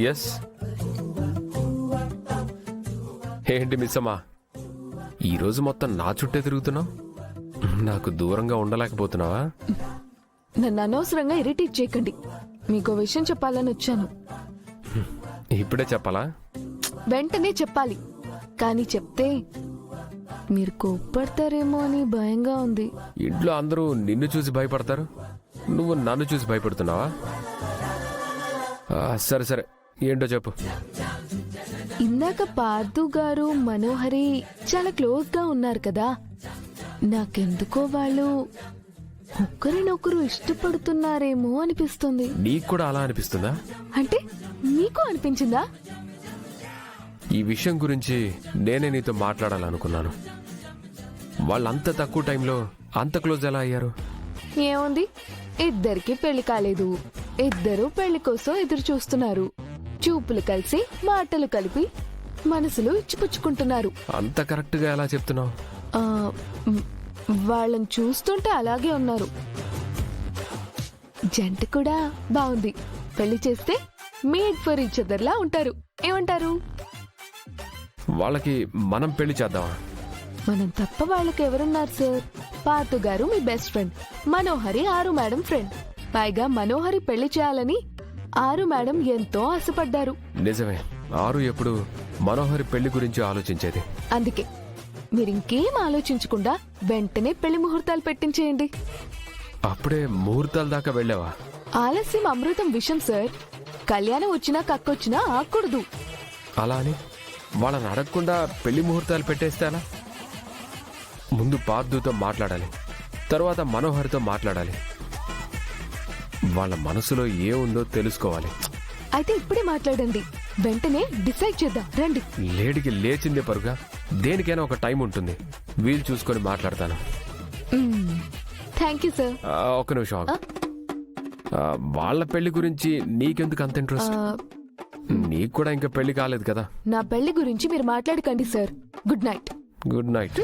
Yes. ఏంటి మిస్సమ్మా, ఈరోజు మొత్తం నా చుట్టే తిరుగుతున్నావు? నాకు దూరంగా ఉండలేకపోతున్నావా? నన్ను అనవసరంగా ఇరిటేట్ చేయకండి. మీకు విషయం చెప్పాలని వచ్చాను. ఇప్పుడే చెప్పాలా? వెంటనే చెప్పాలి, కానీ చెప్తే మీరు కోప్పడతారేమో అని భయంగా ఉంది. ఇంట్లో అందరూ నిన్ను చూసి భయపడతారు, నువ్వు నన్ను చూసి భయపడుతున్నావా? సరే సరే, ఏంటో చెప్పు. ఇందాక పార్థు గారు మనోహరి చాలా క్లోజ్ గా ఉన్నారు కదా, నాకెందుకో వాళ్ళు ఒకరినొకరు ఇష్టపడుతున్నారేమో అనిపిస్తుంది. నీకు కూడా అలా అనిపిస్తుందా? అంటే నీకు అనిపించిందా? ఈ విషయం గురించి నేనే నీతో మాట్లాడాలనుకున్నాను. వాళ్ళంత తక్కువ టైంలో అంత క్లోజ్ ఎలా అయ్యారు? ఏముంది, ఇద్దరికి పెళ్లి కాలేదు, ఇద్దరు పెళ్లి కోసం ఎదురు చూస్తున్నారు. చూపులు కలిసి మాటలు కలిపి మనసులు ఇచ్చిపుచ్చుకుంటున్నారు. అంత కరెక్ట్ గా ఎలా చెప్తున్నావు? వాళ్ళని చూస్తుంటే అలాగే ఉన్నారు. జంట కూడా బాగుంది. పెళ్లి చేస్తే మేడ్ ఫర్ ఈచ్ అదర్ లా ఉంటారు. ఏమంటారు? వాళ్ళకి మనం పెళ్లి చేద్దామా? మనం తప్ప వాళ్ళకి ఎవరున్నారు సార్? పార్థు గారు మీ బెస్ట్ ఫ్రెండ్, మనోహరి ఆరు మేడం ఫ్రెండ్. పైగా మనోహరి పెళ్లి చేయాలని ఆరు మేడం ఎంతో ఆశపడ్డారు. నిజమే, ఆరు ఎప్పుడు మనోహరి పెళ్లి గురించి ఆలోచించేది. అందుకే మీరింకేం ఆలోచించకుండా వెంటనే పెళ్లి ముహూర్తాలు పెట్టించేయండి. అప్పుడే ముహూర్తాల దాకా వెళ్ళావా? ఆలస్యం అమృతం విషం సార్. కళ్యాణం వచ్చినా కక్కొచ్చినా ఆకూడదు. అలా అని వాళ్ళని అడగకుండా పెళ్లి ముహూర్తాలు పెట్టేస్తే అలా? ముందు పార్థుతో మాట్లాడాలి, తర్వాత మనోహరితో మాట్లాడాలి. వాళ్ళ మనసులో ఏ ఉందో తెలుసుకోవాలి. అయితే ఇప్పుడే మాట్లాడండి, వెంటనే డిసైడ్ చేద్దాం రండి. లేడికి లేచిందే పరుగా, దేనికైనా ఒక టైం ఉంటుంది. వీలు చూసుకొని మాట్లాడతాను. Thank you sir. ఒక్క నిమిషం ఆగు. వాళ్ళ పెళ్లి గురించి నీకెందుకు అంత ఇంట్రెస్ట్? నీకు కూడా ఇంకా పెళ్లి కాలేదు కదా. నా పెళ్లి గురించి మీరు మాట్లాడకండి sir. Good night. Good night.